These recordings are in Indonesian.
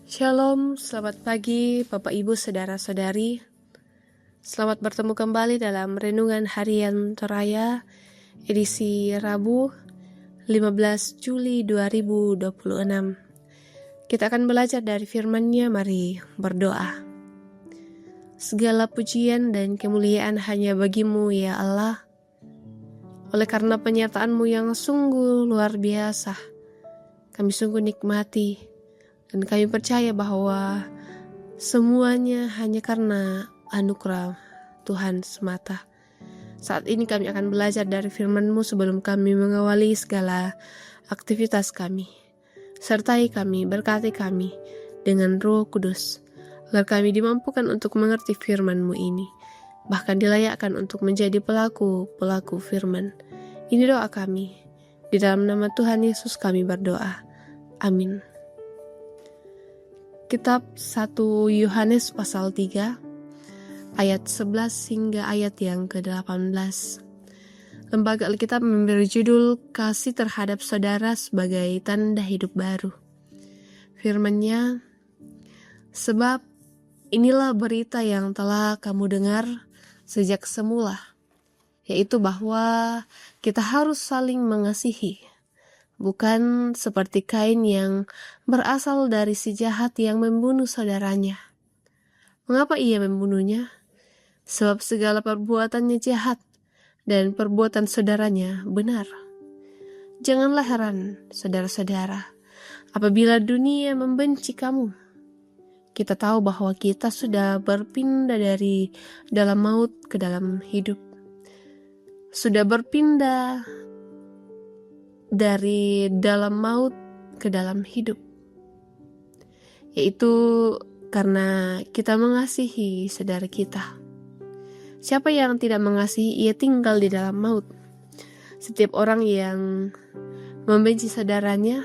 Shalom, selamat pagi Bapak Ibu Saudara-saudari. Selamat bertemu kembali dalam Renungan Harian Toraya edisi Rabu 15 Juli 2026. Kita akan belajar dari firman-Nya, mari berdoa. Segala pujian dan kemuliaan hanya bagi-Mu ya Allah. Oleh karena penyertaan-Mu yang sungguh luar biasa, kami sungguh nikmati. Dan kami percaya bahwa semuanya hanya karena anugerah Tuhan semata. Saat ini kami akan belajar dari firman-Mu sebelum kami mengawali segala aktivitas kami. Sertai kami, berkati kami dengan Roh Kudus, agar kami dimampukan untuk mengerti firman-Mu ini, bahkan dilayakkan untuk menjadi pelaku firman. Ini doa kami. Di dalam nama Tuhan Yesus kami berdoa. Amin. Kitab 1 Yohanes pasal 3 ayat 11 hingga ayat yang ke-18. Lembaga Alkitab memberi judul Kasih terhadap saudara sebagai tanda hidup baru. Firman-Nya, sebab inilah berita yang telah kamu dengar sejak semula, yaitu bahwa kita harus saling mengasihi. Bukan seperti Kain yang berasal dari si jahat yang membunuh saudaranya. Mengapa ia membunuhnya? Sebab segala perbuatannya jahat dan perbuatan saudaranya benar. Janganlah heran, saudara-saudara, apabila dunia membenci kamu. Kita tahu bahwa kita sudah berpindah dari dalam maut ke dalam hidup. Sudah berpindah dari dalam maut ke dalam hidup, yaitu karena kita mengasihi saudara kita. Siapa yang tidak mengasihi, ia tinggal di dalam maut. Setiap orang yang membenci saudaranya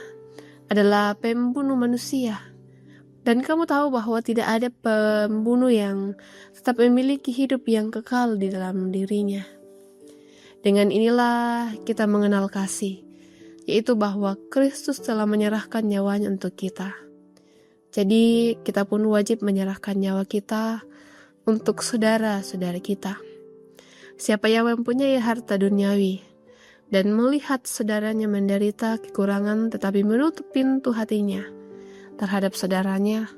adalah pembunuh manusia. Dan kamu tahu bahwa tidak ada pembunuh yang tetap memiliki hidup yang kekal di dalam dirinya. Dengan inilah kita mengenal kasih, yaitu bahwa Kristus telah menyerahkan nyawanya untuk kita. Jadi kita pun wajib menyerahkan nyawa kita untuk saudara-saudara kita. Siapa yang mempunyai harta duniawi dan melihat saudaranya menderita kekurangan tetapi menutup pintu hatinya terhadap saudaranya,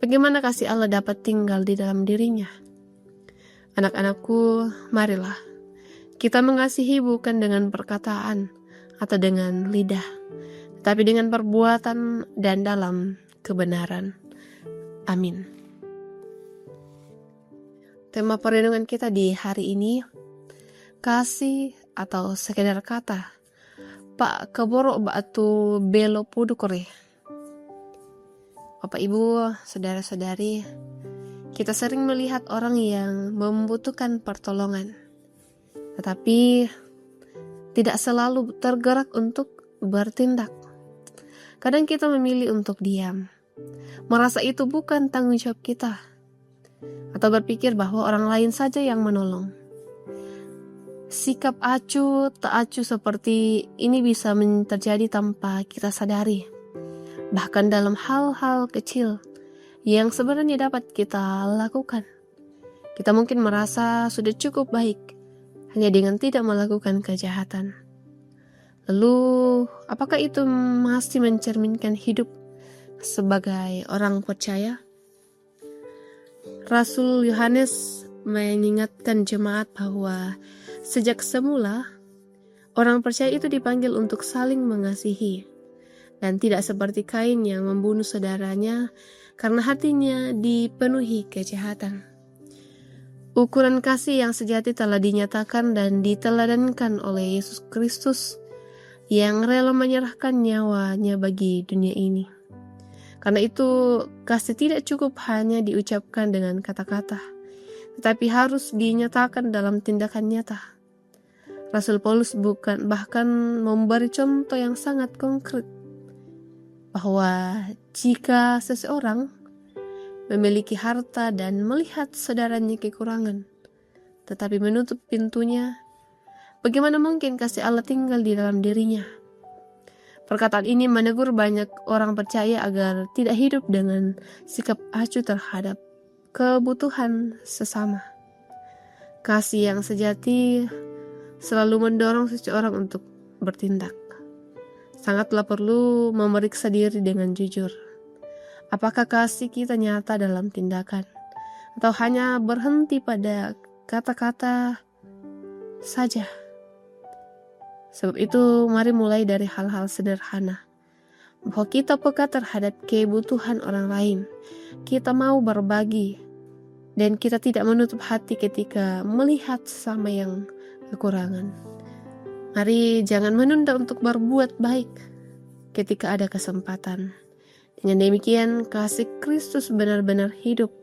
bagaimana kasih Allah dapat tinggal di dalam dirinya? Anak-anakku, marilah kita mengasihi bukan dengan perkataan atau dengan lidah, tetapi dengan perbuatan dan dalam kebenaran. Amin. Tema perenungan kita di hari ini, kasih atau sekedar kata. Pak keboro batu belo pudukore. Bapak Ibu, saudara-saudari, kita sering melihat orang yang membutuhkan pertolongan, tetapi tidak selalu tergerak untuk bertindak. Kadang kita memilih untuk diam, merasa itu bukan tanggung jawab kita, atau berpikir bahwa orang lain saja yang menolong. Sikap acuh tak acuh seperti ini bisa terjadi tanpa kita sadari, bahkan dalam hal-hal kecil yang sebenarnya dapat kita lakukan. Kita mungkin merasa sudah cukup baik hanya dengan tidak melakukan kejahatan. Lalu, apakah itu masih mencerminkan hidup sebagai orang percaya? Rasul Yohanes mengingatkan jemaat bahwa sejak semula, orang percaya itu dipanggil untuk saling mengasihi, dan tidak seperti Kain yang membunuh saudaranya karena hatinya dipenuhi kejahatan. Ukuran kasih yang sejati telah dinyatakan dan diteladankan oleh Yesus Kristus yang rela menyerahkan nyawanya bagi dunia ini. Karena itu, kasih tidak cukup hanya diucapkan dengan kata-kata, tetapi harus dinyatakan dalam tindakan nyata. Rasul Paulus bahkan memberi contoh yang sangat konkret, bahwa jika seseorang memiliki harta dan melihat saudaranya kekurangan, tetapi menutup pintunya, bagaimana mungkin kasih Allah tinggal di dalam dirinya? Perkataan ini menegur banyak orang percaya agar tidak hidup dengan sikap acuh terhadap kebutuhan sesama. Kasih yang sejati selalu mendorong seseorang untuk bertindak. Sangatlah perlu memeriksa diri dengan jujur. Apakah kasih kita nyata dalam tindakan? Atau hanya berhenti pada kata-kata saja? Sebab itu mari mulai dari hal-hal sederhana. Bahwa kita peka terhadap kebutuhan orang lain. Kita mau berbagi. Dan kita tidak menutup hati ketika melihat sesama yang kekurangan. Mari jangan menunda untuk berbuat baik ketika ada kesempatan. Dengan demikian kasih Kristus benar-benar hidup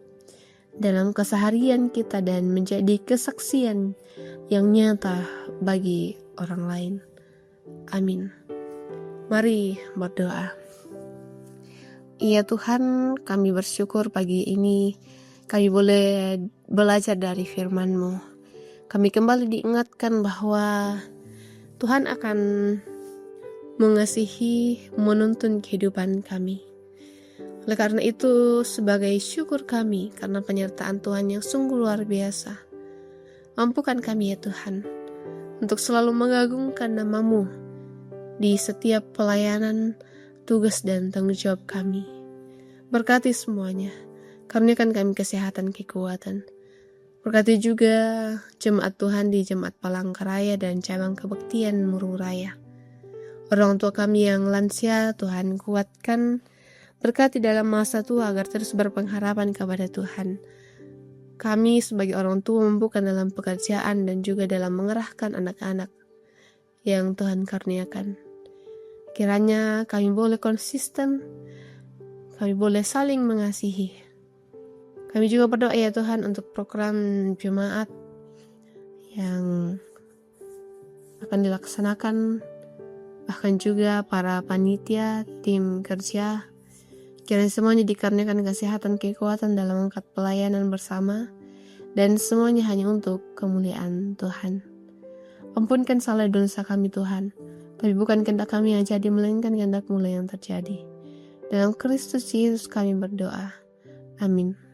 dalam keseharian kita dan menjadi kesaksian yang nyata bagi orang lain. Amin. Mari berdoa. Ya Tuhan, kami bersyukur pagi ini kami boleh belajar dari firman-Mu. Kami kembali diingatkan bahwa Tuhan akan mengasihi, menuntun kehidupan kami. Oleh karena itu, sebagai syukur kami karena penyertaan Tuhan yang sungguh luar biasa, mampukan kami ya Tuhan, untuk selalu mengagungkan nama-Mu di setiap pelayanan, tugas dan tanggung jawab kami. Berkati semuanya, karuniakan kami kesehatan, kekuatan. Berkati juga jemaat Tuhan di Jemaat Palangkaraya dan cabang kebaktian Murung Raya. Orang tua kami yang lansia, Tuhan kuatkan. Berkati dalam masa tua agar terus berpengharapan kepada Tuhan. Kami sebagai orang tua mampukan dalam pekerjaan dan juga dalam mengerahkan anak-anak yang Tuhan karuniakan. Kiranya kami boleh konsisten, kami boleh saling mengasihi. Kami juga berdoa ya Tuhan untuk program jemaat yang akan dilaksanakan, bahkan juga para panitia, tim kerja. Kiranya semuanya dikaruniakan kesehatan, kekuatan dalam angkat pelayanan bersama, dan semuanya hanya untuk kemuliaan Tuhan. Ampunkan salah dosa kami Tuhan, tapi bukan kehendak kami yang jadi, melainkan kehendak-Mu yang terjadi. Dalam Kristus Yesus kami berdoa. Amin.